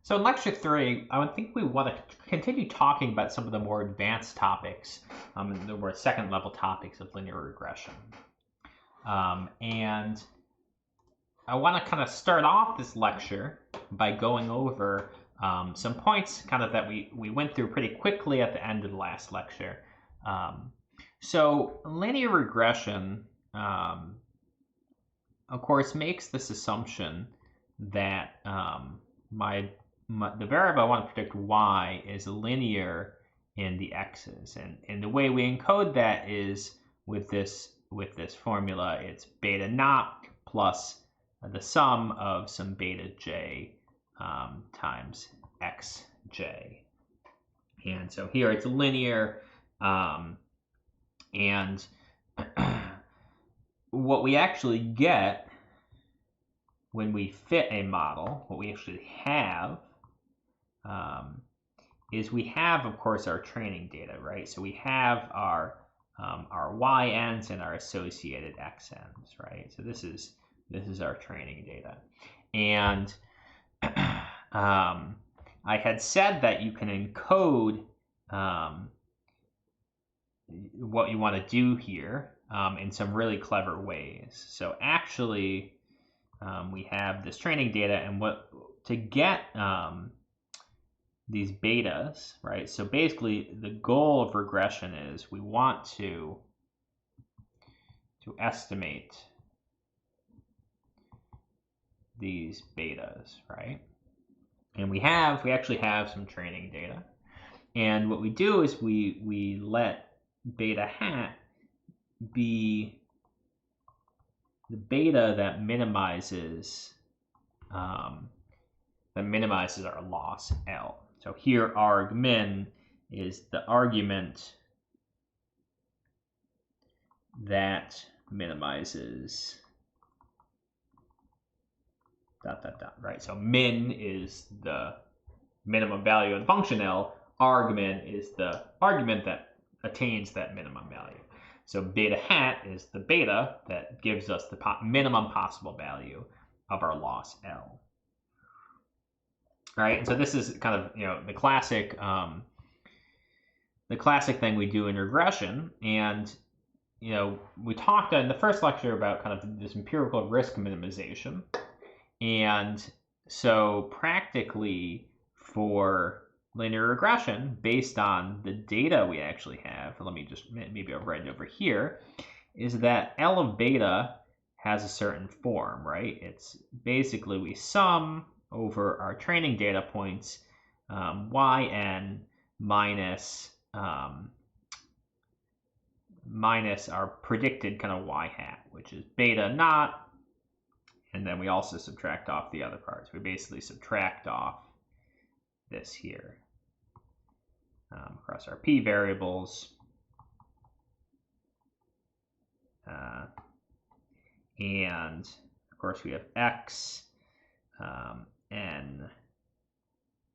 So in lecture 3, I would think we want to continue talking about some of the more advanced topics, the more second level topics of linear regression. And I want to kind of start off this lecture by going over some points kind of that we went through pretty quickly at the end of the last lecture. So linear regression, of course, makes this assumption that the variable I want to predict y is linear in the x's, and the way we encode that is with this formula. It's beta naught plus the sum of some beta j times xj, and so here it's linear, and what we actually get when we fit a model, what we actually have is we have, of course, our training data, right? So we have our y-ends and our associated x-ends, right? So this is our training data. And I had said that you can encode what you want to do here in some really clever ways. So actually, we have this training data, and to get these betas, right? So basically, the goal of regression is we want to estimate these betas, right? And we actually have some training data, and what we do is we let beta hat be the beta that minimizes our loss L. So here argmin is the argument that minimizes ... right? So min is the minimum value of the function L. Argmin is the argument that attains that minimum value. So beta hat is the beta that gives us the minimum possible value of our loss L. All right, and so this is kind of the classic thing we do in regression. And we talked in the first lecture about kind of this empirical risk minimization. And so practically for linear regression, based on the data we actually have, maybe I'll write it over here, is that L of beta has a certain form, right? It's basically we sum over our training data points, yn minus our predicted kind of y hat, which is beta naught, and then we also subtract off the other parts. We basically subtract off this here across our p variables, and of course we have x, n,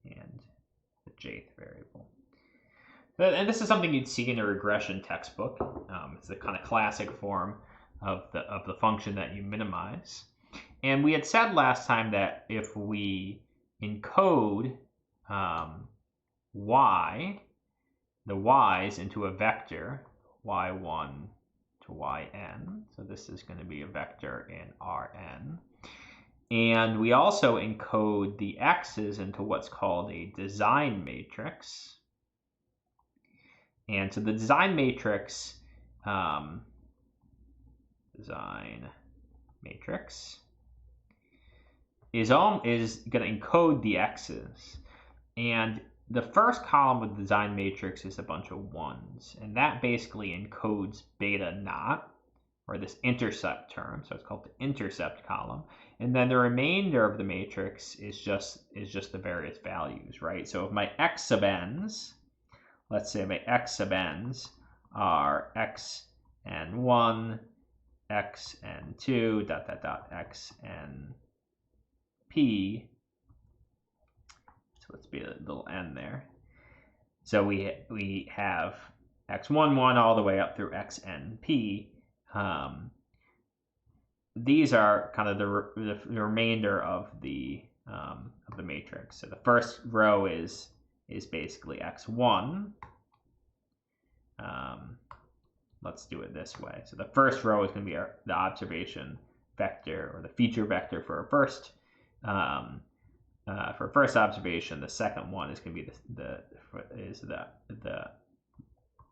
and the jth variable. And this is something you'd see in a regression textbook. It's the kind of classic form of the function that you minimize. And we had said last time that if we encode the y's into a vector, y1 to yn, so this is going to be a vector in Rn, and we also encode the x's into what's called a design matrix. And so the design matrix is going to encode the x's, and the first column of the design matrix is a bunch of ones, and that basically encodes beta naught, or this intercept term, so it's called the intercept column. And then the remainder of the matrix is just the various values, right? So if my x sub n's, let's say my x sub n's are x and 1, x and 2, ... x and p. So let's be a little n there. So we have x11 all the way up through xnp. These are kind of the remainder of the the matrix. So the first row is basically x1. Let's do it this way. So the first row is going to be the observation vector, or the feature vector for our first observation. The second one is going to be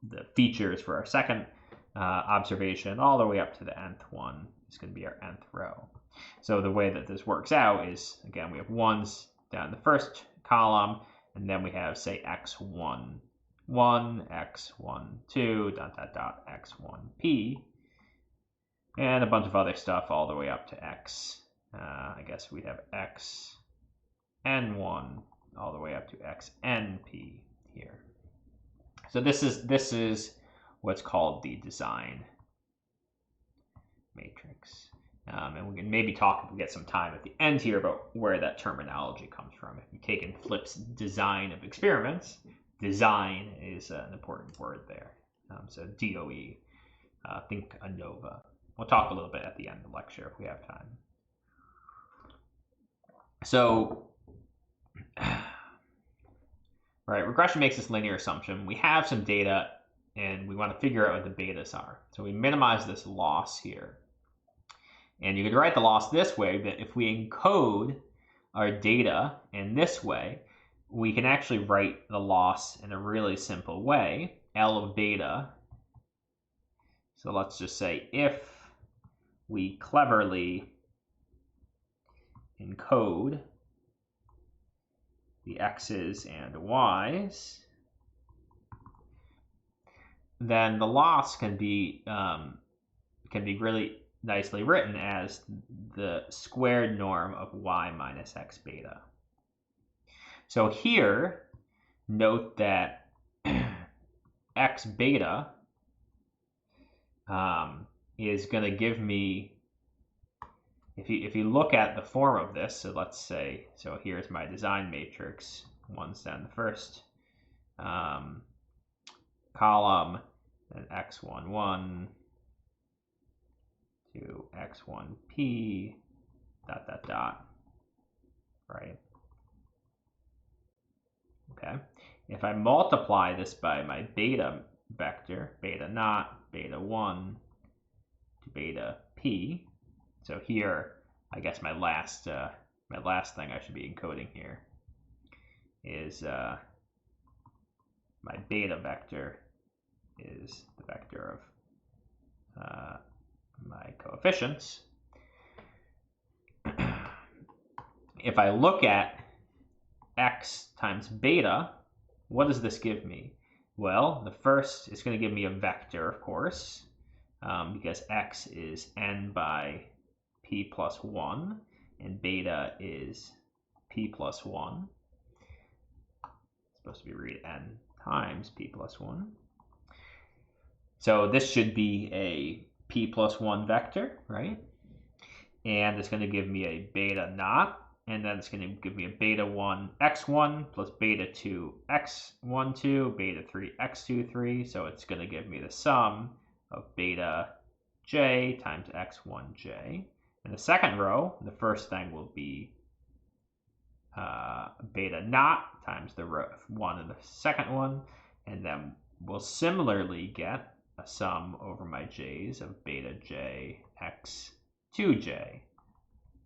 the features for our second observation, all the way up to the nth one is going to be our nth row. So the way that this works out is, again, we have ones down the first column, and then we have, say, x1, 1, x1, 2, ... x1p, and a bunch of other stuff all the way up to x. I guess we have xn1 all the way up to xnp here. So this is what's called the design matrix. And we can maybe talk, if we get some time at the end here, about where that terminology comes from. If you take in Flip's design of experiments, design is an important word there. So DOE, think ANOVA. We'll talk a little bit at the end of the lecture if we have time. So, right, regression makes this linear assumption. We have some data, and we want to figure out what the betas are. So we minimize this loss here. And you could write the loss this way, that if we encode our data in this way, we can actually write the loss in a really simple way, L of beta. So let's just say if we cleverly encode the x's and y's, then the loss can be really nicely written as the squared norm of y minus x beta. So here, note that x beta is going to give me, if you look at the form of this, so let's say, so here's my design matrix, one's down the first column, then x11 to x1p, ... right? Okay. If I multiply this by my beta vector, beta naught, beta 1 to beta p, so here, I guess my last thing I should be encoding here is my beta vector is the vector of my coefficients. If I look at x times beta, what does this give me? Well, the first is going to give me a vector, of course, because x is n by p plus 1, and beta is p plus 1. It's supposed to be read n times p plus 1. So this should be a p plus 1 vector, right? And it's going to give me a beta naught, and then it's going to give me a beta 1 x1 plus beta 2 x12, beta 3 x23. So it's going to give me the sum of beta j times x1j. In the second row, the first thing will be beta naught times the row 1 in the second one, and then we'll similarly get a sum over my j's of beta j x2j,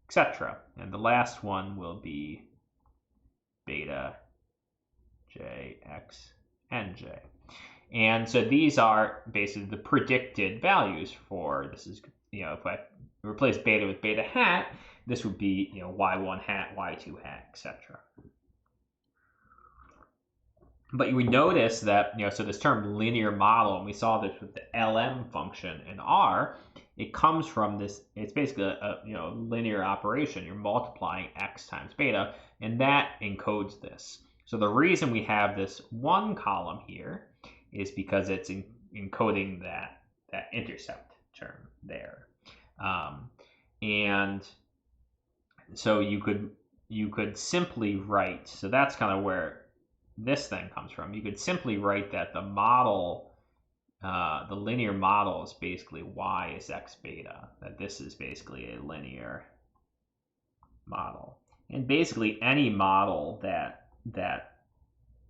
etc. And the last one will be beta j x nj. And so these are basically the predicted values for, this is, if I replace beta with beta hat, this would be, y1 hat, y2 hat, etc. But you would notice that, so this term linear model, and we saw this with the LM function in R, it comes from this, it's basically a linear operation. You're multiplying x times beta, and that encodes this. So the reason we have this one column here is because it's encoding that intercept term there. And so you could simply write, so that's kind of where this thing comes from. You could simply write that the model, the linear model is basically y is x beta, that this is basically a linear model. And basically any model that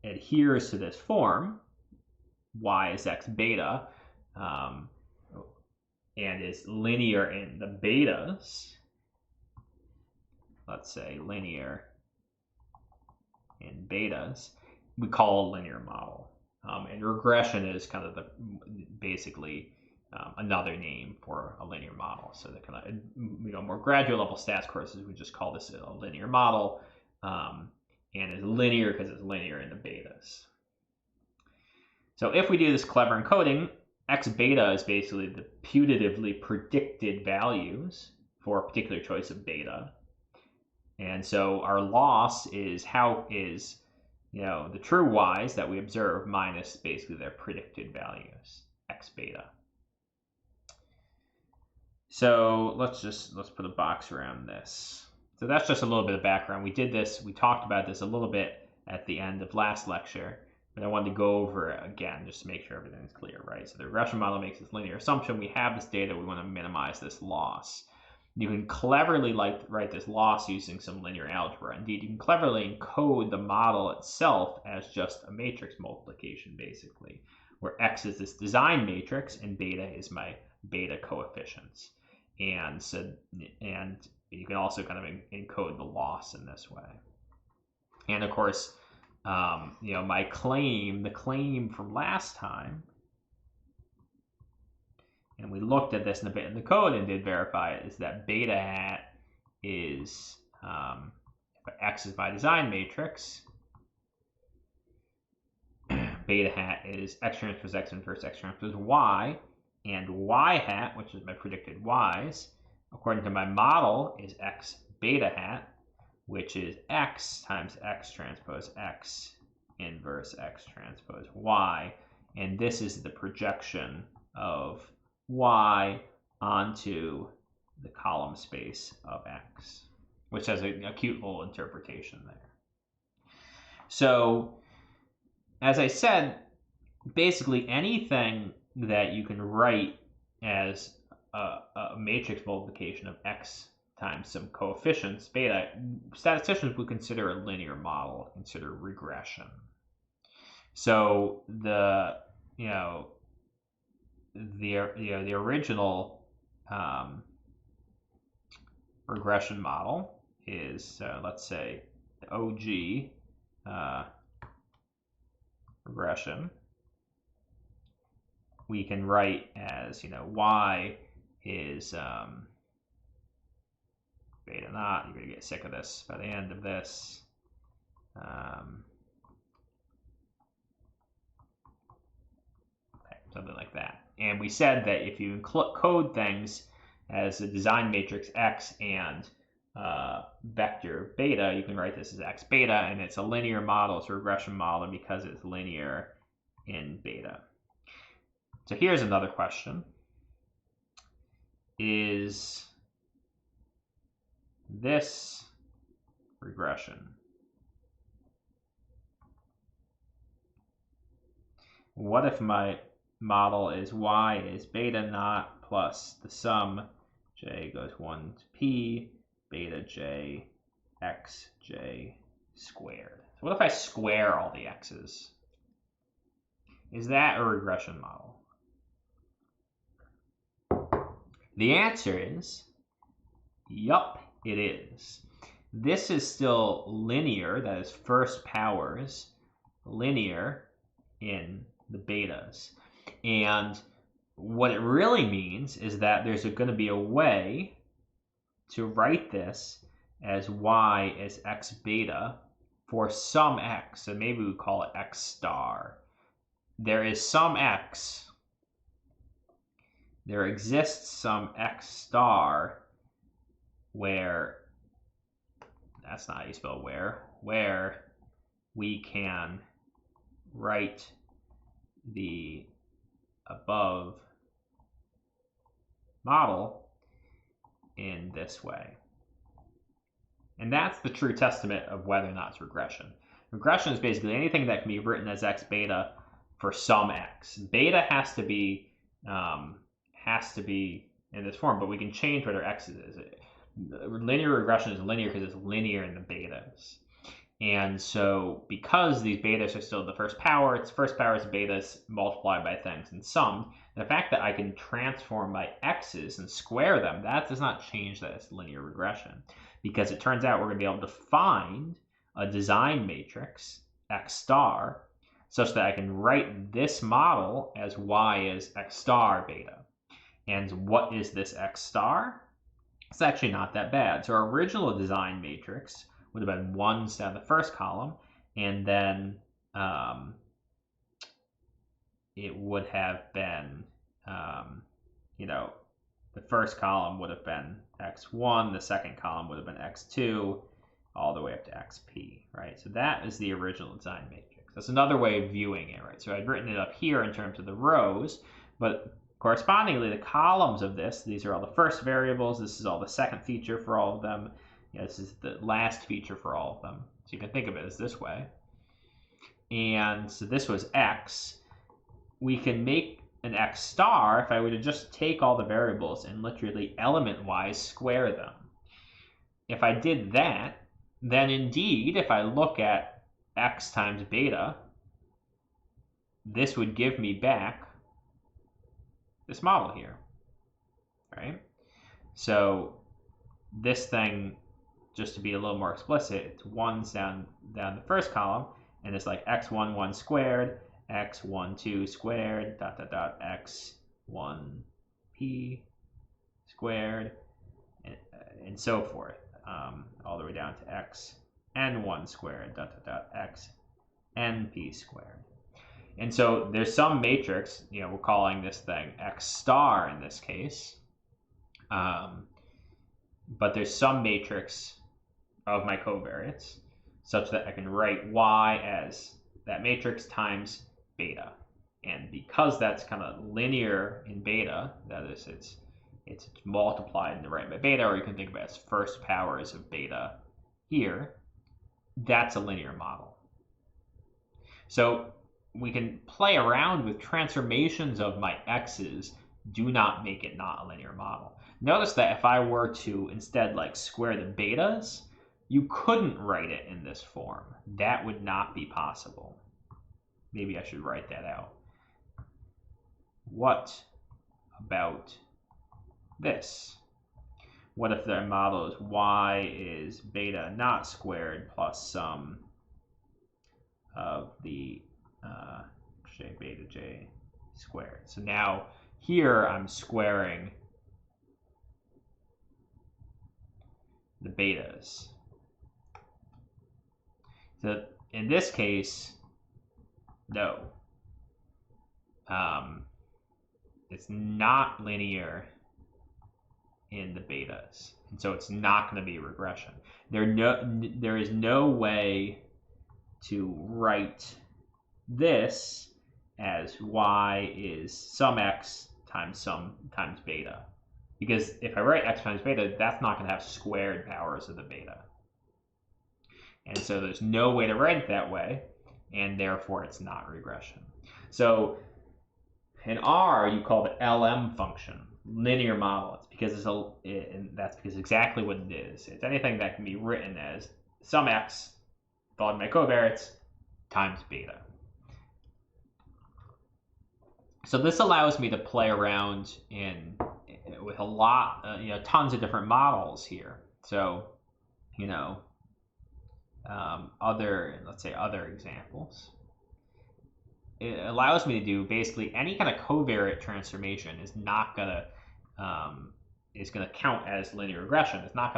adheres to this form, y is x beta, and is linear in the betas, let's say linear in betas, we call a linear model. And regression is kind of basically another name for a linear model. So the kind of more graduate level stats courses would just call this a linear model, and it's linear because it's linear in the betas. So if we do this clever encoding, x beta is basically the putatively predicted values for a particular choice of beta. And so our loss is the true y's that we observe minus basically their predicted values, x beta. So let's put a box around this. So that's just a little bit of background. We talked about this a little bit at the end of last lecture, but I wanted to go over it again just to make sure everything's clear, right? So the regression model makes this linear assumption. We have this data. We want to minimize this loss. You can cleverly write this loss using some linear algebra. Indeed, you can cleverly encode the model itself as just a matrix multiplication, basically, where x is this design matrix and beta is my beta coefficients. And you can also kind of encode the loss in this way. And of course, the claim from last time, and we looked at this in the code and did verify it, is that beta hat is, if x is my design matrix, beta hat is x transpose x inverse x transpose y, and y hat, which is my predicted y's, according to my model, is x beta hat, which is x times x transpose x inverse x transpose y. And this is the projection of y onto the column space of x, which has a cute little interpretation there. So, as I said, basically anything that you can write as a matrix multiplication of x times some coefficients, beta, statisticians would consider a linear model, consider regression. So the original regression model is, let's say, the OG regression. We can write as, y is beta naught. You're going to get sick of this by the end of this. Something like that. And we said that if you code things as a design matrix x and vector beta, you can write this as x beta, and it's a linear model, it's a regression model, because it's linear in beta. So here's another question. Is this regression? What if my model is y is beta naught plus the sum j goes 1 to p beta j x j squared? So what if I square all the x's? Is that a regression model? The answer is, yup, it is. This is still linear, that is first powers, linear in the betas. And what it really means is that there's going to be a way to write this as y as x beta for some x, and maybe we call it x star. There is some x, there exists some x star where, that's not how you spell where we can write the above model in this way. And that's the true testament of whether or not it's regression. Regression is basically anything that can be written as x beta for some x. Beta has to be in this form, but we can change what our x is. Linear regression is linear because it's linear in the betas. And so because these betas are still the first power, its first power is betas multiplied by things and summed. The fact that I can transform by x's and square them, that does not change that as linear regression, because it turns out we're going to be able to find a design matrix, x star, such that I can write this model as y is x star beta. And what is this x star? It's actually not that bad. So our original design matrix would have been 1s down the first column, and then it would have been, the first column would have been x1, the second column would have been x2, all the way up to xp, right? So that is the original design matrix. That's another way of viewing it, right? So I've written it up here in terms of the rows, but correspondingly, the columns of this, these are all the first variables, this is all the second feature for all of them, this is the last feature for all of them. So you can think of it as this way. And so this was x. We can make an x star if I were to just take all the variables and literally element-wise square them. If I did that, then indeed, if I look at x times beta, this would give me back this model here, right? So this thing, just to be a little more explicit, it's 1s down the first column, and it's like x11 squared, x12 squared, x1p squared, and so forth, all the way down to xn1 squared, xnp squared. And so there's some matrix, we're calling this thing x star in this case, but there's some matrix of my covariates such that I can write y as that matrix times beta. And because that's kind of linear in beta, that is, it's multiplied in the right by beta, or you can think of it as first powers of beta here, that's a linear model. So we can play around with transformations of my x's, do not make it not a linear model. Notice that if I were to instead square the betas, you couldn't write it in this form. That would not be possible. Maybe I should write that out. What about this? What if the model is y is beta not squared plus sum of the j beta j squared? So now here I'm squaring the betas. So in this case, no. It's not linear in the betas, and so it's not going to be regression. There is no way to write this as y is sum x times beta, because if I write x times beta, that's not going to have squared powers of the beta, and so there's no way to write it that way, and therefore it's not regression. So in R, you call the LM function linear model. It's because that's because exactly what it is. It's anything that can be written as sum x followed by covariates times beta. So this allows me to play around with a lot, tons of different models here. So, other examples. It allows me to do basically any kind of covariate transformation is gonna count as linear regression. It's not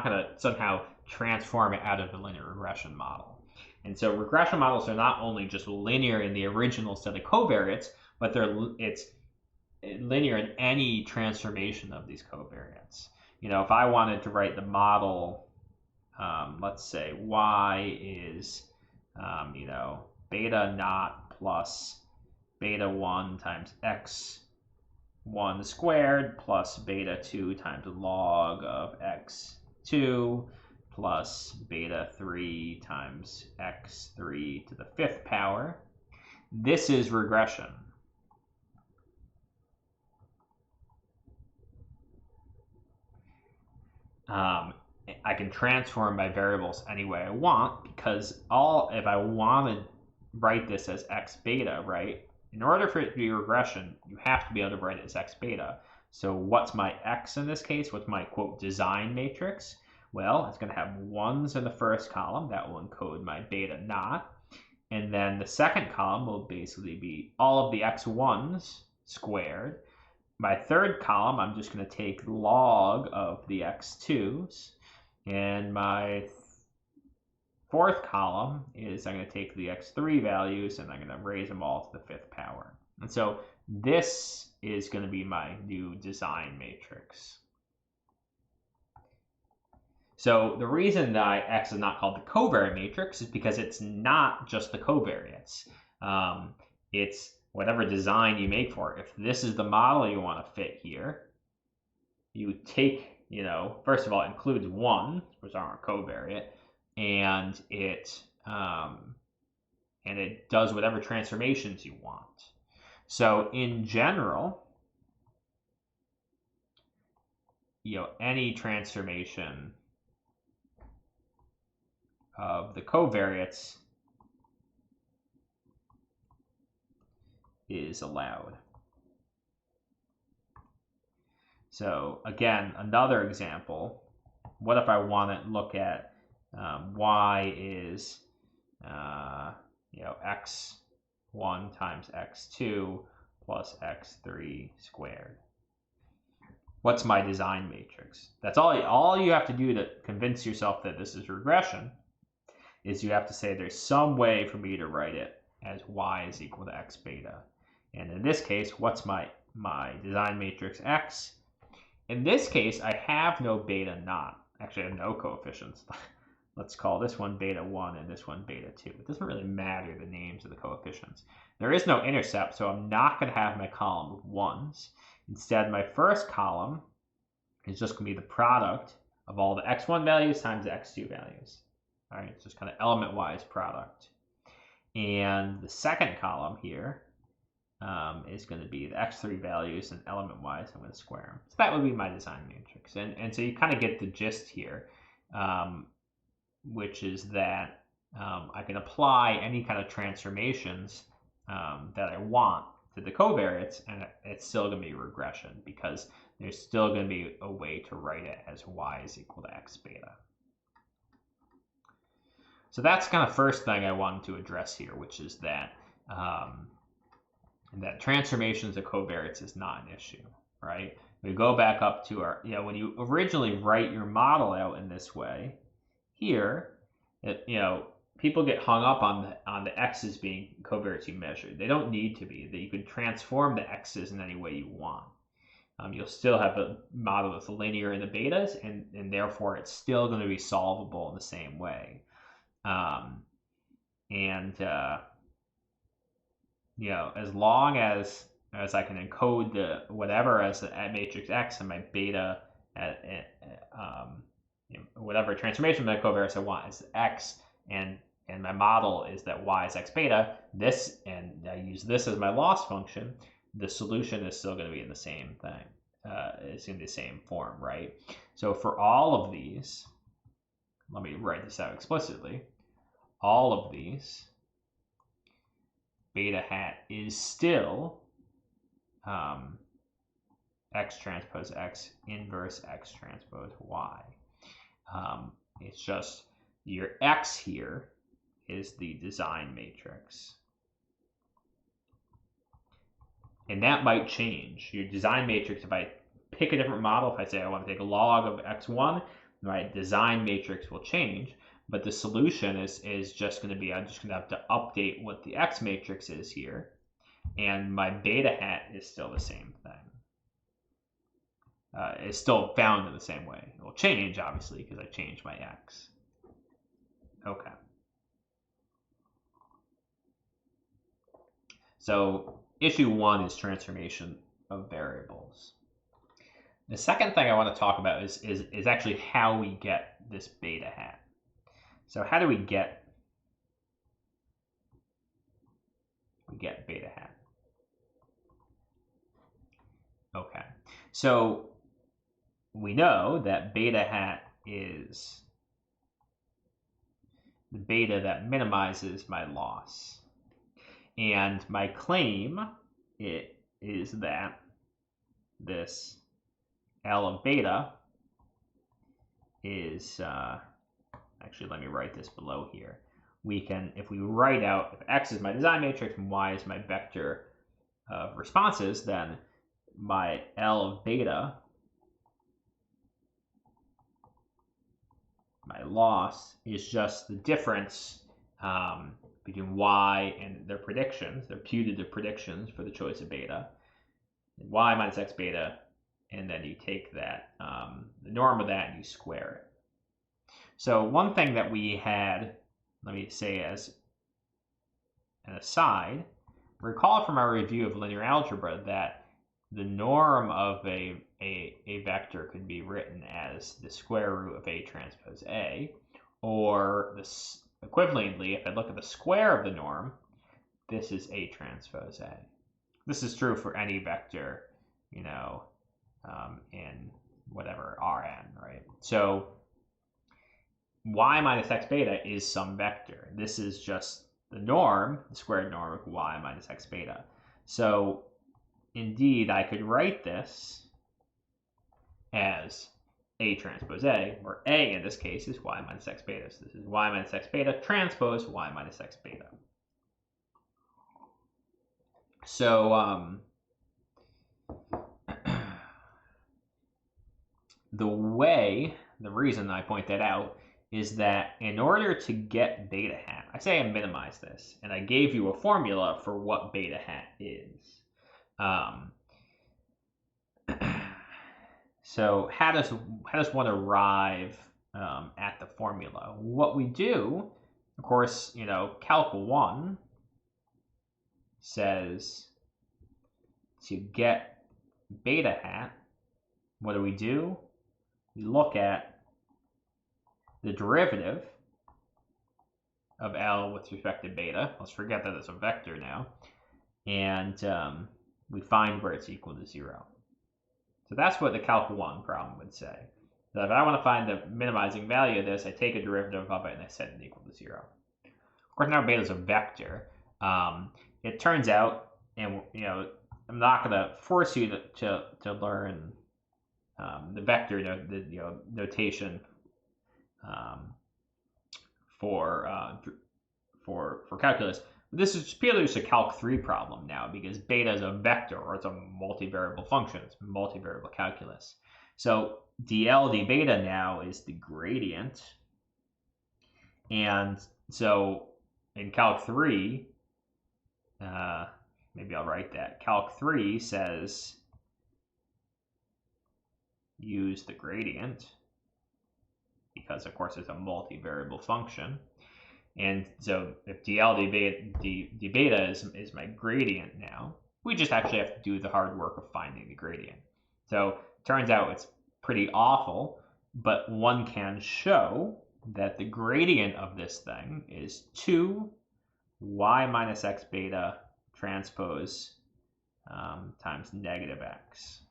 gonna somehow transform it out of the linear regression model. And so regression models are not only just linear in the original set of covariates, but it's linear in any transformation of these covariates. If I wanted to write the model, let's say y is, beta naught plus beta 1 times x1 squared plus beta 2 times log of x2 plus beta 3 times x3 to the 5th power. This is regression. I can transform my variables any way I want, because if I want to write this as x beta, right? In order for it to be regression, you have to be able to write it as x beta. So what's my x in this case? What's my, quote, design matrix? Well, it's going to have ones in the first column. That will encode my beta naught. And then the second column will basically be all of the x1s squared. My third column, I'm just going to take log of the x2s. And my fourth column is I'm going to take the x3 values and I'm going to raise them all to the fifth power. And so this is going to be my new design matrix. So the reason that x is not called the covariate matrix is because it's not just the covariates. It's whatever design you make for it. If this is the model you want to fit here, you take, first of all, it includes one, which aren't covariate, and it does whatever transformations you want. So in general, any transformation of the covariates is allowed. So again, another example, what if I want to look at y is x1 times x2 plus x3 squared. What's my design matrix? That's all you have to do to convince yourself that this is regression, is you have to say there's some way for me to write it as y is equal to x beta. And in this case, what's my design matrix x? In this case, I have no beta naught. Actually, I have no coefficients. Let's call this one beta 1 and this one beta 2. It doesn't really matter the names of the coefficients. There is no intercept, so I'm not going to have my column of 1s. Instead, my first column is just going to be the product of all the x1 values times the x2 values. All right, it's just kind of element-wise product. And the second column here is going to be the x3 values, and element-wise, I'm going to square them. So that would be my design matrix. And so you kind of get the gist here, which is that I can apply any kind of transformations that I want to the covariates, and it's still going to be regression, because there's still going to be a way to write it as y is equal to x beta. So that's kind of first thing I wanted to address here, which is that that transformations of covariates is not an issue, right? We go back up to our, when you originally write your model out in this way, here, people get hung up on the x's being covariates you measured. They don't need to be. That you can transform the x's in any way you want. You'll still have a model that's linear in the betas, and therefore it's still going to be solvable in the same way. As long as I can encode the whatever as the matrix x and my beta whatever transformation of my covariates I want is x, and my model is that y is x beta, and I use this as my loss function, the solution is still going to be in the same thing. It's in the same form, right? So for all of these, let me write this out explicitly. All of these, beta hat is still x transpose x inverse x transpose y. It's just your x here is the design matrix. And that might change. Your design matrix, if I pick a different model, if I say I want to take a log of x1, my design matrix will change. But the solution is just going to be, I'm just going to have to update what the x matrix is here. And my beta hat is still the same thing. It's still found in the same way. It will change, obviously, because I changed my x. Okay. So issue 1 is transformation of variables. The second thing I want to talk about is actually how we get this beta hat. So how do we get beta hat? Okay, so we know that beta hat is the beta that minimizes my loss. And my claim is that this L of beta is, actually let me write this below here. We can, if we write out, if X is my design matrix and Y is my vector of responses, then my L of beta, my loss, is just the difference between Y and their predictions, their putative predictions for the choice of beta, Y minus X beta, and then you take that, the norm of that, and you square it. So one thing that we had, let me say as an aside, recall from our review of linear algebra that the norm of a vector could be written as the square root of A transpose A, or equivalently, if I look at the square of the norm, this is A transpose A. This is true for any vector, you know, in whatever Rn, right? So Y minus X beta is some vector. This is just the norm, the squared norm of Y minus X beta. So indeed, I could write this as A transpose A, where A in this case is Y minus X beta. So this is Y minus X beta transpose Y minus X beta. So the reason I point that out is that in order to get beta hat, I say I minimize this, and I gave you a formula for what beta hat is. So how does one arrive at the formula? What we do, of course, you know, Calc 1 says to get beta hat, what do? We look at the derivative of L with respect to beta. Let's forget that it's a vector now. And we find where it's equal to 0. So that's what the Calc 1 problem would say. So if I want to find the minimizing value of this, I take a derivative of it and I set it equal to 0. Of course, now beta is a vector. It turns out, and you know, I'm not going to force you to learn the vector notation for calculus. This is purely just a Calc 3 problem now because beta is a vector, or it's a multivariable function. It's multivariable calculus. So dl d beta now is the gradient. And so in Calc 3, maybe I'll write that. Calc 3 says use the gradient because, of course, it's a multivariable function. And so if dl d beta is my gradient now, we just actually have to do the hard work of finding the gradient. So it turns out it's pretty awful, but one can show that the gradient of this thing is 2 y minus x beta transpose times negative x.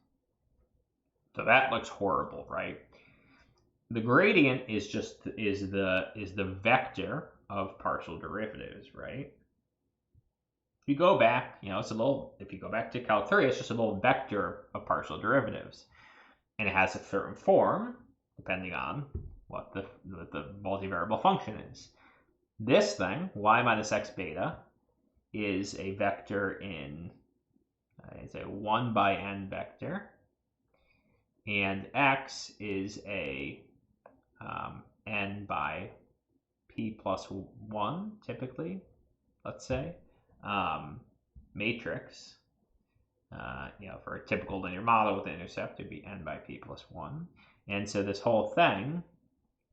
So that looks horrible, right? The gradient is the vector of partial derivatives, right? If you go back, you know, if you go back to Calc 3, it's just a little vector of partial derivatives. And it has a certain form, depending on what the multivariable function is. This thing, y minus x beta, is a vector in, it's a 1 by n vector. And x is a n by p plus 1, typically, let's say, matrix. You know, for a typical linear model with an intercept, it would be n by p plus 1. And so this whole thing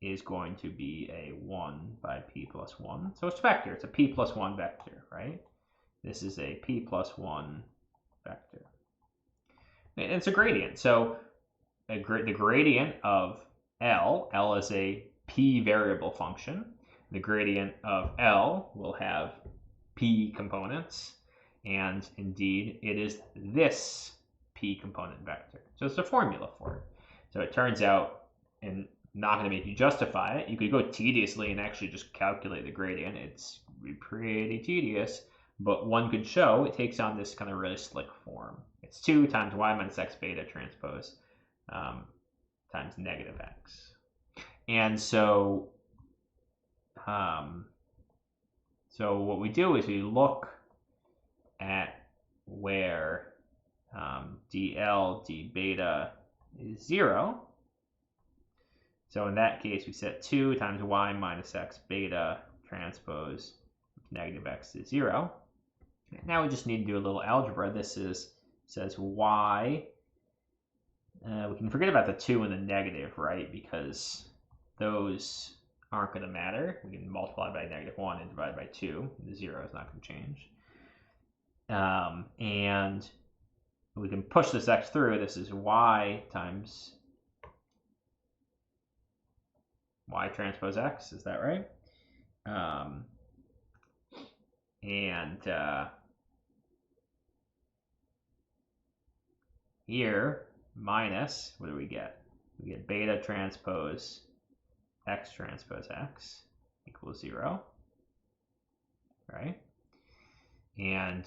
is going to be a 1 by p plus 1. So it's a vector. It's a p plus 1 vector, right? This is a p plus 1 vector. And it's a gradient. So the gradient of L is a p variable function. The gradient of L will have p components. And indeed, it is this p component vector. So it's a formula for it. So it turns out, and not going to make you justify it, you could go tediously and actually just calculate the gradient. It's pretty tedious, but one could show it takes on this kind of really slick form. It's 2 times y minus x beta transpose times negative x. And so, so what we do is we look at where dl d beta is 0. So in that case, we set 2 times y minus x beta transpose negative x is 0. Now we just need to do a little algebra. This says y. We can forget about the 2 and the negative, right? Because those aren't going to matter. We can multiply by -1 and divide by 2. The 0 is not going to change. And we can push this x through. This is y times y transpose x. Is that right? Here, minus, what do we get? We get beta transpose x transpose x equals 0, right? And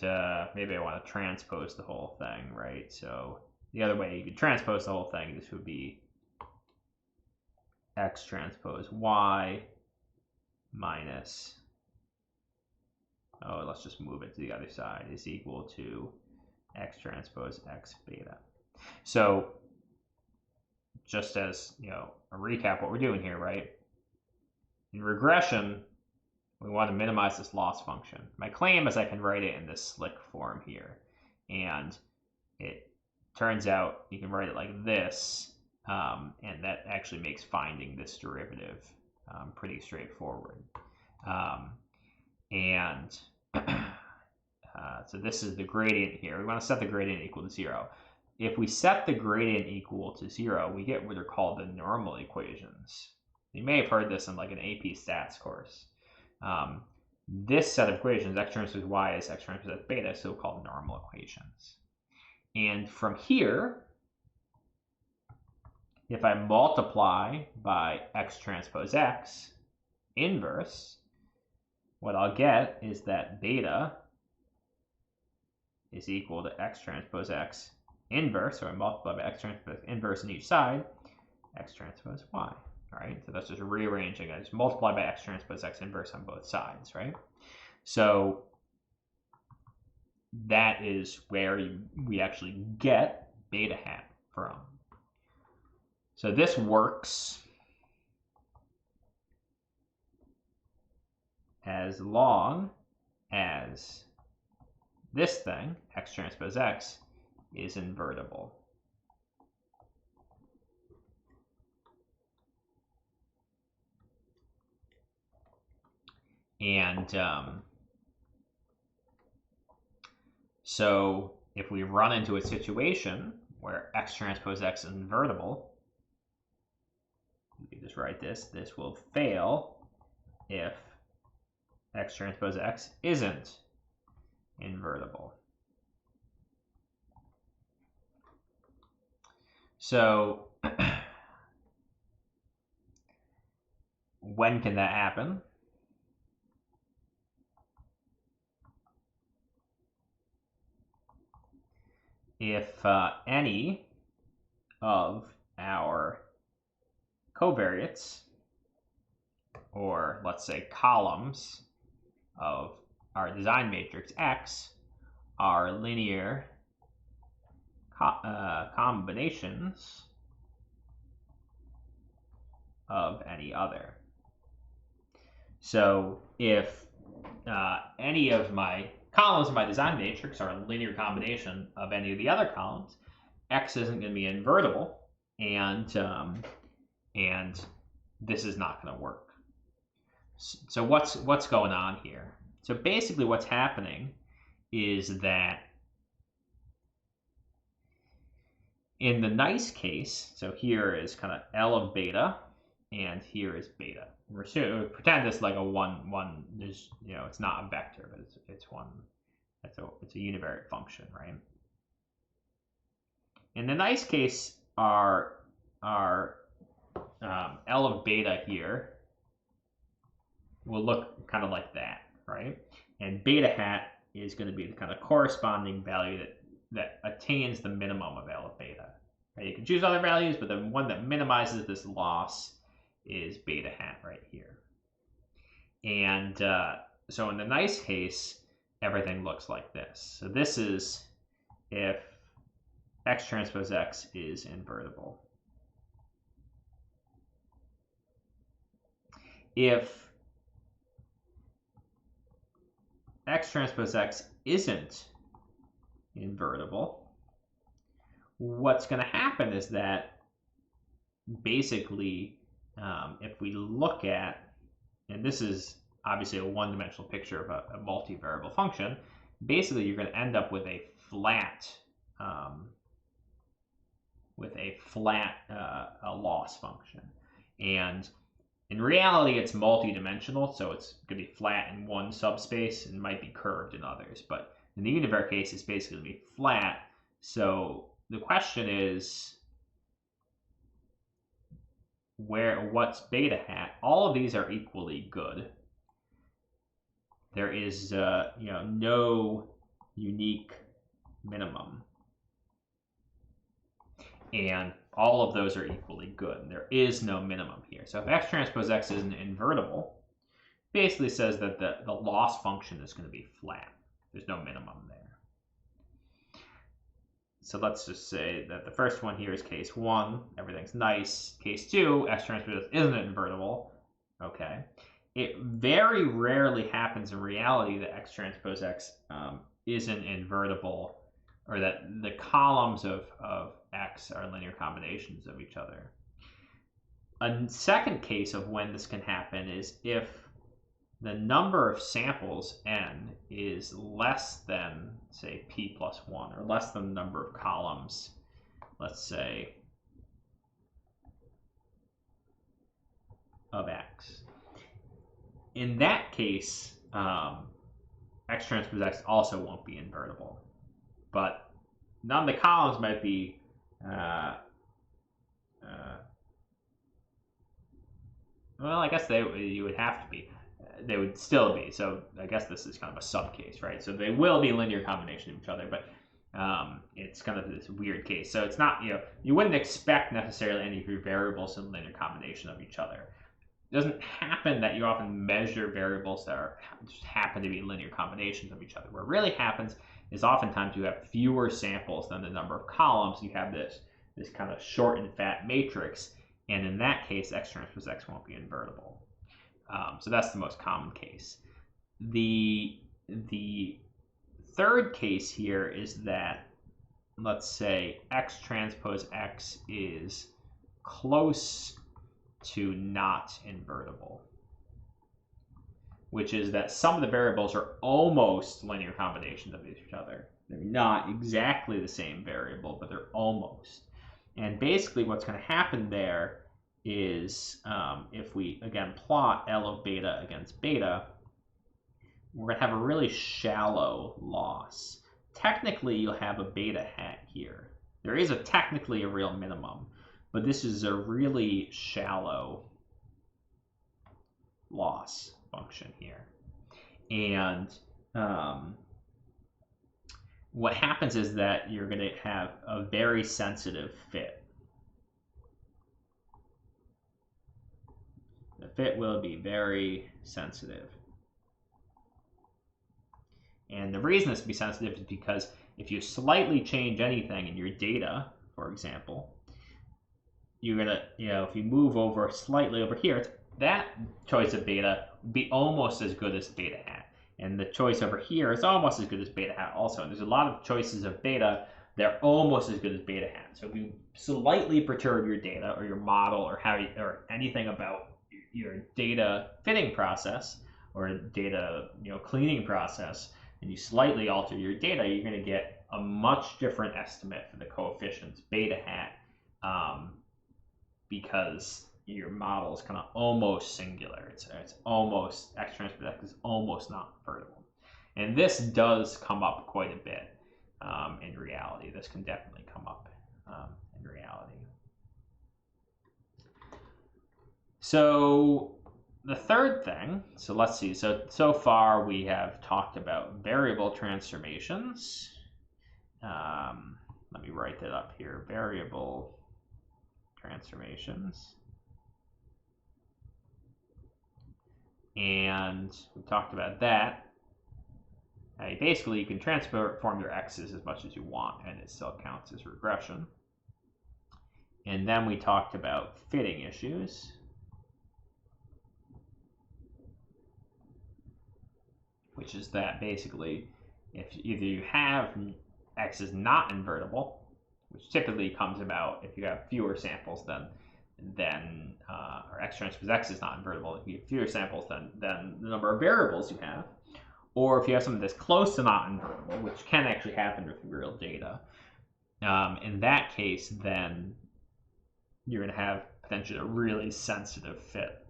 maybe I want to transpose the whole thing, right? So the other way you could transpose the whole thing, this would be x transpose y minus, oh, let's just move it to the other side, is equal to x transpose x beta. So just as, a recap what we're doing here, right? In regression, we want to minimize this loss function. My claim is I can write it in this slick form here. And it turns out you can write it like this, and that actually makes finding this derivative pretty straightforward. So this is the gradient here. We want to set the gradient equal to 0. If we set the gradient equal to 0, we get what are called the normal equations. You may have heard this in like an AP stats course. This set of equations, x transpose y is x transpose beta, so-called normal equations. And from here, if I multiply by x transpose x inverse, what I'll get is that beta is equal to x transpose x inverse, so I multiply by x transpose inverse on each side, x transpose y. All right, so that's just rearranging. I just multiply by x transpose x inverse on both sides, right? So that is where we actually get beta hat from. So this works as long as this thing, x transpose x, is invertible. And so if we run into a situation where x transpose x is invertible, you can just write this. This will fail if x transpose x isn't invertible. So when can that happen? If any of our covariates, or let's say columns of our design matrix X, are linear combinations of any other. So if any of my columns in my design matrix are a linear combination of any of the other columns, X isn't going to be invertible, and this is not going to work. So what's going on here? So basically what's happening is that in the nice case, so here is kind of L of beta, and here is beta. We're pretend it's like a one. There's, it's not a vector, but it's one. It's a univariate function, right? In the nice case, our our L of beta here will look kind of like that, right? And beta hat is going to be the kind of corresponding value that attains the minimum of L of beta. Right? You can choose other values, but the one that minimizes this loss is beta hat right here. And so in the nice case, everything looks like this. So this is if X transpose X is invertible. If X transpose X isn't invertible, what's going to happen is that basically, if we look at, and this is obviously a one-dimensional picture of a multivariable function, basically you're going to end up with a flat loss function. And in reality, it's multi-dimensional, so it's going to be flat in one subspace and might be curved in others. But in the univar case, it's basically going to be flat. So the question is, what's beta hat? All of these are equally good. There is no unique minimum. And all of those are equally good. There is no minimum here. So if X transpose X isn't invertible, basically says that the loss function is going to be flat. There's no minimum there. So let's just say that the first one here is case 1. Everything's nice. Case 2, X transpose X isn't invertible. Okay. It very rarely happens in reality that X transpose X isn't invertible, or that the columns of X are linear combinations of each other. A second case of when this can happen is if the number of samples n is less than, say, p plus 1, or less than the number of columns, let's say, of X. In that case, X transpose X also won't be invertible. But none of the columns might be well, I guess you would have to be. They would still be. So I guess this is kind of a sub case, right? So they will be linear combination of each other, but it's kind of this weird case. So it's not, you wouldn't expect necessarily any of your variables in linear combination of each other. It doesn't happen that you often measure variables that just happen to be linear combinations of each other. What really happens is oftentimes you have fewer samples than the number of columns. You have this kind of short and fat matrix, and in that case, X transpose X won't be invertible. So that's the most common case. The third case here is that, let's say, X transpose X is close to not invertible, which is that some of the variables are almost linear combinations of each other. They're not exactly the same variable, but they're almost. And basically what's going to happen there is, if we, again, plot L of beta against beta, we're going to have a really shallow loss. Technically, you'll have a beta hat here. There is technically a real minimum, but this is a really shallow loss function here. And what happens is that you're going to have a very sensitive fit. The fit will be very sensitive. And the reason this will be sensitive is because if you slightly change anything in your data, for example, you're going to, if you move over slightly over here, that choice of beta would be almost as good as beta hat. And the choice over here is almost as good as beta hat also. And there's a lot of choices of beta that are almost as good as beta hat. So if you slightly perturb your data or your model or anything about your data fitting process or data cleaning process, and you slightly alter your data, you're going to get a much different estimate for the coefficients beta hat, because your model is kind of almost singular. It's almost, X transpose X is almost not invertible. And this does come up quite a bit in reality. This can definitely come up in reality. So the third thing, so let's see, so far we have talked about variable transformations. Let me write that up here, variable transformations. And we talked about that. Basically, you can transform your x's as much as you want, and it still counts as regression. And then we talked about fitting issues, which is that basically, if either you have x is not invertible, which typically comes about if you have fewer samples than or x transpose x is not invertible if you have fewer samples than the number of variables you have, or if you have something that's close to not invertible, which can actually happen with real data. In that case, then you're going to have potentially a really sensitive fit.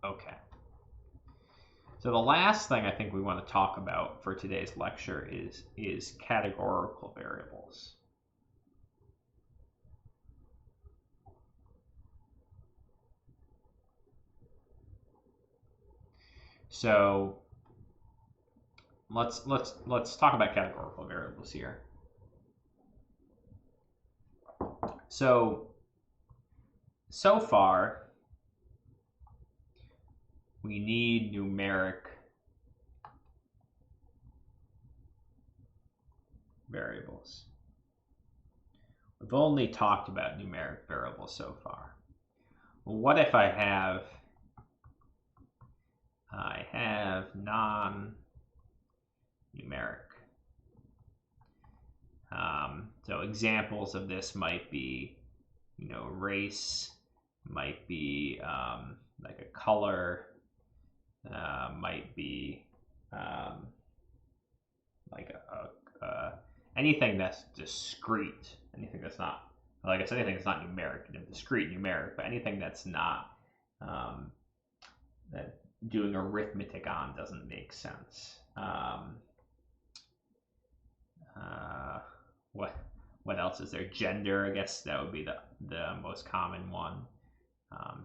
Okay. So the last thing I think we want to talk about for today's lecture is categorical variables. So let's talk about categorical variables here. So far, we need numeric variables. We've only talked about numeric variables so far. Well, what if I have non-numeric? So examples of this might be, race, might be like a color, might be like anything that's discrete, anything that's not, like I said, anything that's not numeric, discrete numeric, but anything that's not that doing arithmetic on doesn't make sense. What else is there? Gender, I guess that would be the most common one.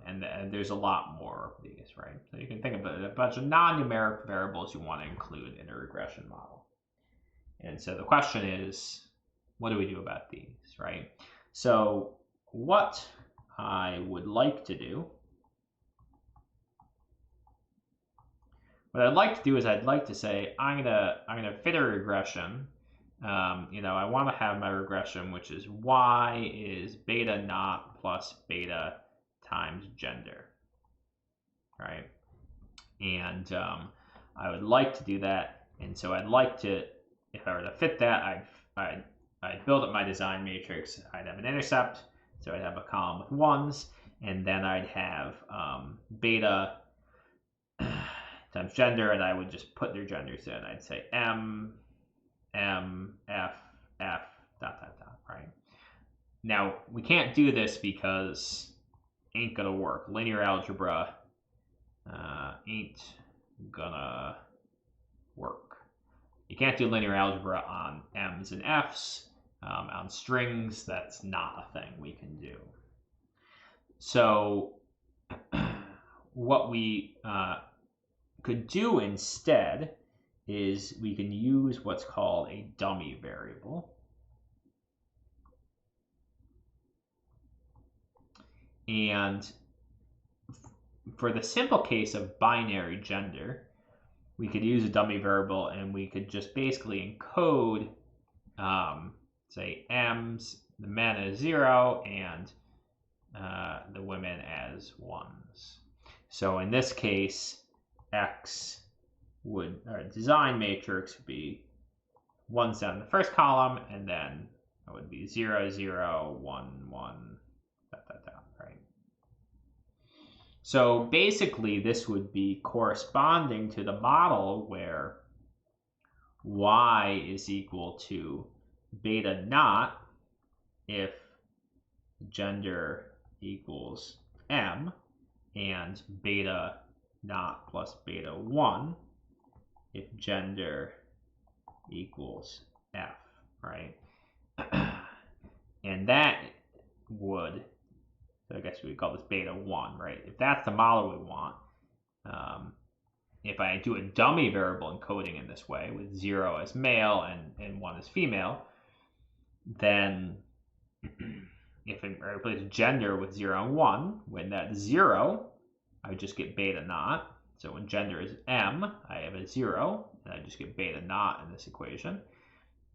And there's a lot more of these, right? So you can think about a bunch of non-numeric variables you want to include in a regression model. And so the question is, what do we do about these, right? So what I would like to do, is I'd like to say I'm gonna fit a regression. I want to have my regression, which is y is beta naught plus beta times gender, right? And I would like to do that, and so I'd like to, if I were to fit that, I'd build up my design matrix. I'd have an intercept, so I'd have a column with ones, and then I'd have beta times gender, and I would just put their genders in. I'd say M, F, dot, right? Now, we can't do this because ain't gonna work. Linear algebra ain't gonna work. You can't do linear algebra on M's and F's. On strings, that's not a thing we can do. So what we could do instead is we can use what's called a dummy variable. And for the simple case of binary gender, we could use a dummy variable, and we could just basically encode, say, M's, the men as 0, and the women as 1s. So in this case, X would, our design matrix would be 1s down in the first column, and then it would be 0, 0, 1, 1, right? So basically, this would be corresponding to the model where y is equal to beta naught if gender equals M, and beta naught plus beta 1 if gender equals F, right? And that would So I guess we call this beta 1, right? If that's the model we want, if I do a dummy variable encoding in this way with 0 as male and 1 as female, then if I replace gender with 0 and 1, when that's 0, I would just get beta naught. So when gender is M, I have a 0, and I just get beta naught in this equation.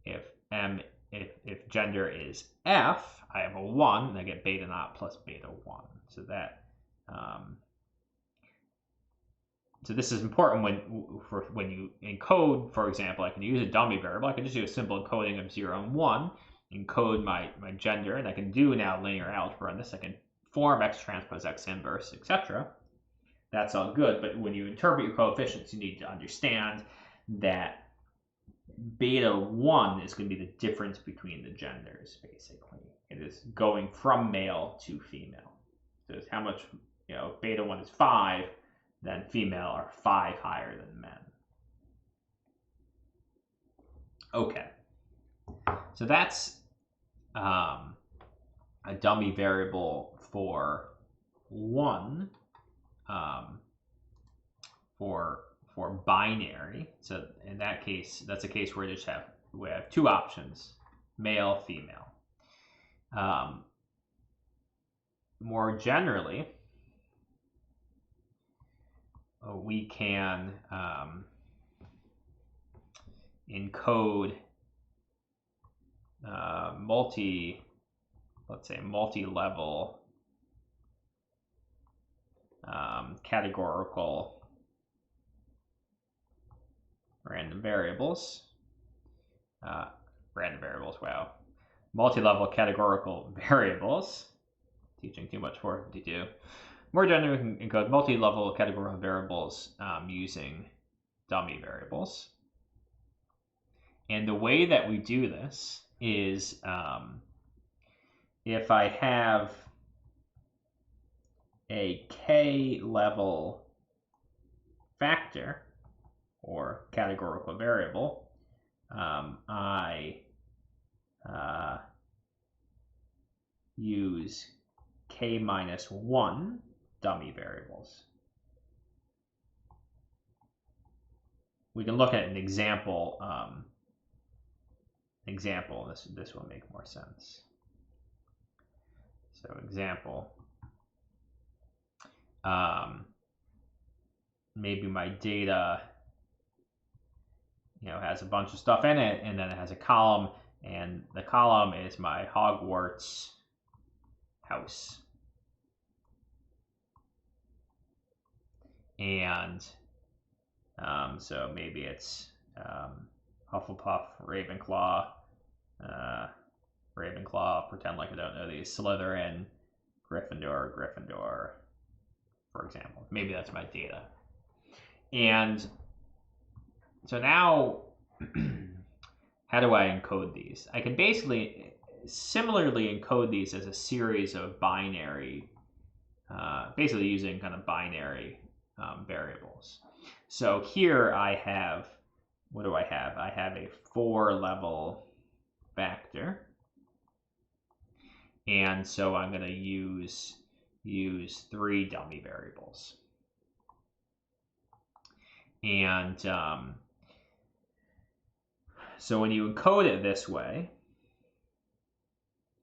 If gender is F, I have a 1, and I get beta naught plus beta 1. So that so this is important when you encode, for example. I can use a dummy variable. I can just do a simple encoding of 0 and 1, encode my gender, and I can do now linear algebra on this. I can form X transpose X inverse, etc. That's all good, but when you interpret your coefficients, you need to understand that beta 1 is going to be the difference between the genders, basically. It is going from male to female. So it's how much, if beta 1 is 5, then female are 5 higher than men. Okay. So that's a dummy variable for 1 for binary. So in that case, that's a case where we have two options, male, female. More generally, we can encode multi-level categorical random variables. Wow. Multi-level categorical variables. Teaching too much 452. More generally, we can encode multi-level categorical variables using dummy variables. And the way that we do this is if I have a k-level factor or categorical variable, I use k-1 dummy variables. We can look at an example. This will make more sense. So example, maybe my data has a bunch of stuff in it, and then it has a column, and the column is my Hogwarts house. And so maybe it's Hufflepuff, Ravenclaw, pretend like I don't know these, Slytherin, Gryffindor, for example. Maybe that's my data. And so now, how do I encode these? I can basically similarly encode these as a series of binary, basically using kind of binary variables. So here I have, what do I have? I have a 4-level factor. And so I'm going to use 3 dummy variables. And so when you encode it this way,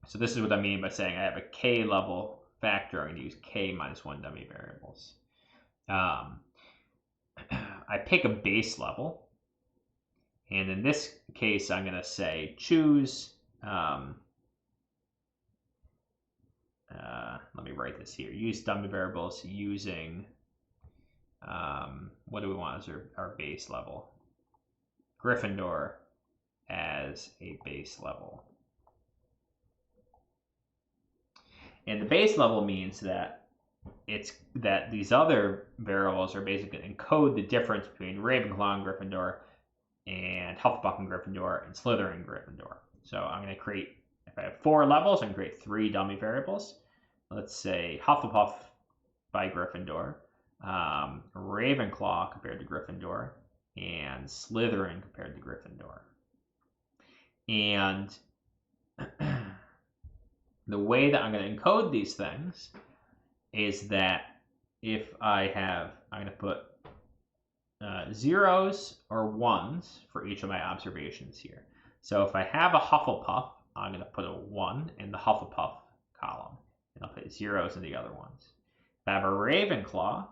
so this is what I mean by saying I have a k-level factor. I'm going to use k-1 dummy variables. I pick a base level, and in this case, I'm going to say choose. Let me write this here. Use dummy variables using. What do we want as our base level? Gryffindor as a base level. And the base level means that these other variables are basically encode the difference between Ravenclaw and Gryffindor and Hufflepuff and Gryffindor and Slytherin and Gryffindor. So I'm going to create, if I have 4 levels, I can create 3 dummy variables. Let's say Hufflepuff by Gryffindor, Ravenclaw compared to Gryffindor, and Slytherin compared to Gryffindor. And the way that I'm going to encode these things is that if I have, I'm going to put zeros or ones for each of my observations here. So if I have a Hufflepuff, I'm going to put a 1 in the Hufflepuff column, and I'll put zeros in the other ones. If I have a Ravenclaw,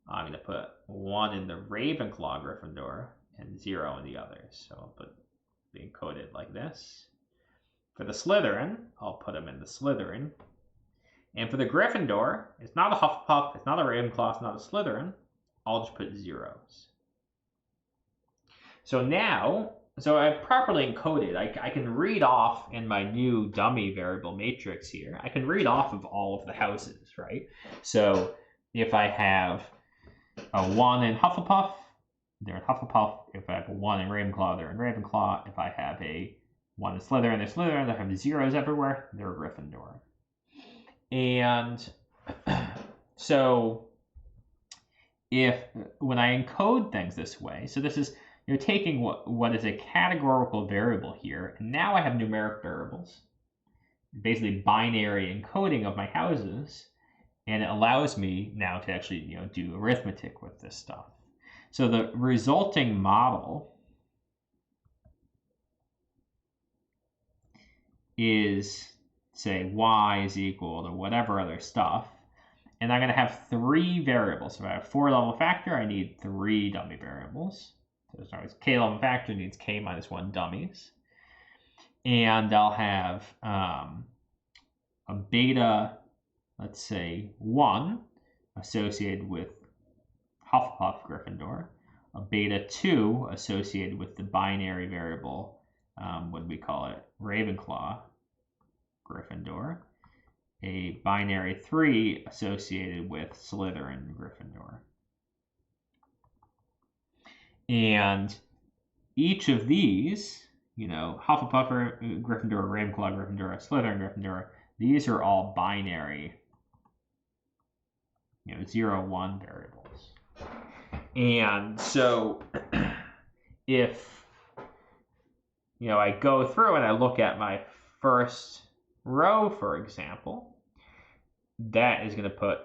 I'm going to put 1 in the Ravenclaw Gryffindor and 0 in the others. So I'll put the encoded like this. For the Slytherin, I'll put them in the Slytherin. And for the Gryffindor, it's not a Hufflepuff, it's not a Ravenclaw, it's not a Slytherin. I'll just put zeros. So now, so I've properly encoded. I can read off in my new dummy variable matrix here. I can read off of all of the houses, right? So if I have a 1 in Hufflepuff, they're in Hufflepuff. If I have a 1 in Ravenclaw, they're in Ravenclaw. If I have a 1 in Slytherin, they're Slytherin. If I have zeros everywhere, they're Gryffindor. And so when I encode things this way, so this is, you're taking what is a categorical variable here, and now I have numeric variables, basically binary encoding of my houses, and it allows me now to actually do arithmetic with this stuff. So the resulting model is, say, y is equal to whatever other stuff, and I'm going to have 3 variables. So if I have 4-level factor, I need 3 dummy variables. So sorry, k-level factor needs k minus 1 dummies. And I'll have a beta, let's say 1, associated with Hufflepuff Gryffindor, a beta 2 associated with the binary variable, what do we call it, Ravenclaw Gryffindor, a binary 3 associated with Slytherin Gryffindor. And each of these, Hufflepuff Gryffindor, Ravenclaw Gryffindor, Slytherin Gryffindor, these are all binary, 0, 1 variables. And so if, I go through and I look at my first row, for example, that is going to put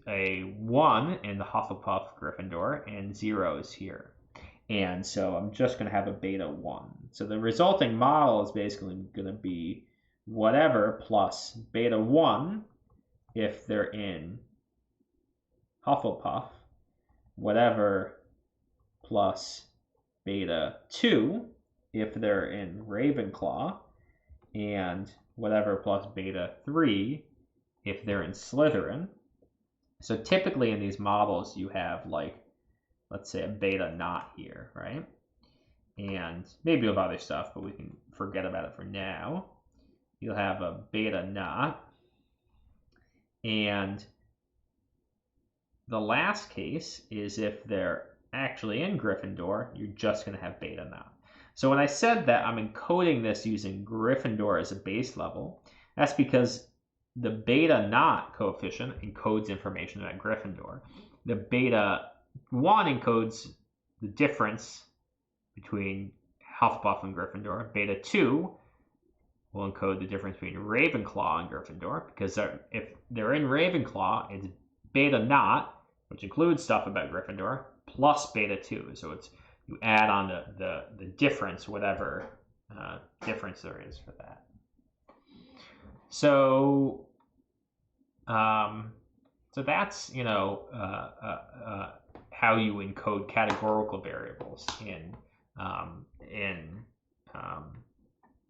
a 1 in the Hufflepuff Gryffindor and zeros here. And so I'm just going to have a beta 1. So the resulting model is basically going to be whatever plus beta 1 if they're in Hufflepuff, whatever plus beta 2 if they're in Ravenclaw, and whatever plus beta 3 if they're in Slytherin. So typically in these models you have, like, let's say a beta naught here, right? And maybe you have other stuff, but we can forget about it for now. You'll have a beta naught. And the last case is if they're actually in Gryffindor, you're just going to have beta naught. So when I said that I'm encoding this using Gryffindor as a base level, that's because the beta naught coefficient encodes information about Gryffindor. The beta 1 encodes the difference between Hufflepuff and Gryffindor. Beta 2 will encode the difference between Ravenclaw and Gryffindor, because if they're in Ravenclaw, it's beta naught, which includes stuff about Gryffindor, plus beta 2. So it's, you add on the difference, whatever difference there is for that. So so that's how you encode categorical variables in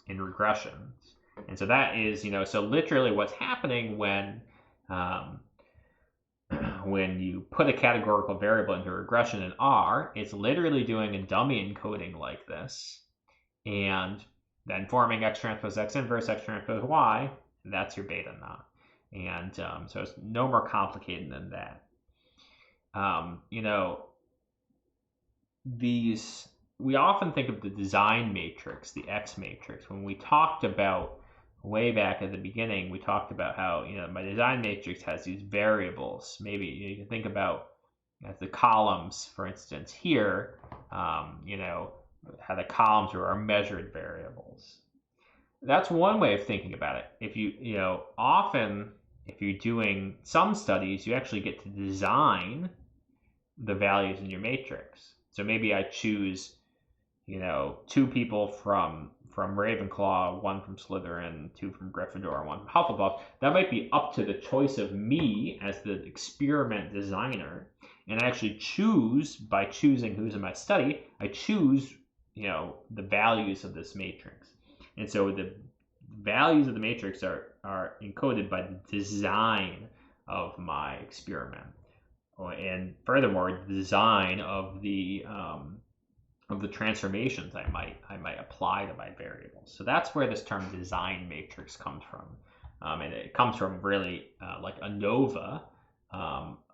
regressions. And so that is, so literally what's happening when you put a categorical variable into regression in R, it's literally doing a dummy encoding like this, and then forming X transpose X inverse, X transpose Y, and that's your beta naught. And so it's no more complicated than that. We often think of the design matrix, the X matrix. When we talked about, way back at the beginning, we talked about how, my design matrix has these variables. Maybe you can think about as the columns, for instance, here, how the columns are our measured variables. that's one way of thinking about it. If often if you're doing some studies, you actually get to design the values in your matrix. So maybe I choose, 2 people from Ravenclaw, 1 from Slytherin, 2 from Gryffindor, 1 from Hufflepuff. That might be up to the choice of me as the experiment designer. And I actually choose, by choosing who's in my study, I choose, the values of this matrix. And so the values of the matrix are encoded by the design of my experiment. And furthermore, the design of the transformations I might apply to my variables. So that's where this term design matrix comes from, and it comes from really like ANOVA,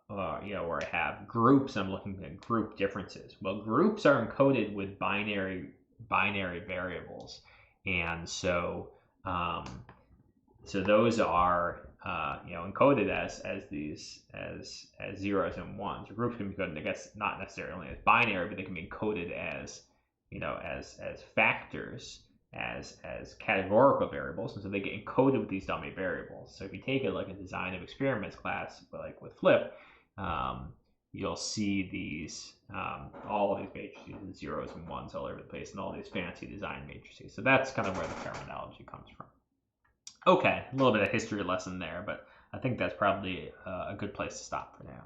where I have groups. I'm looking at group differences. Well, groups are encoded with binary variables, and so those are encoded as zeros and ones. Or groups can be encoded, I guess, not necessarily as binary, but they can be encoded as as factors, as categorical variables, and so they get encoded with these dummy variables. So if you take it like a design of experiments class, like with Flip, you'll see these all of these matrices, zeros and ones all over the place, and all these fancy design matrices. So that's kind of where the terminology comes from. Okay, a little bit of history lesson there, but I think that's probably a good place to stop for now.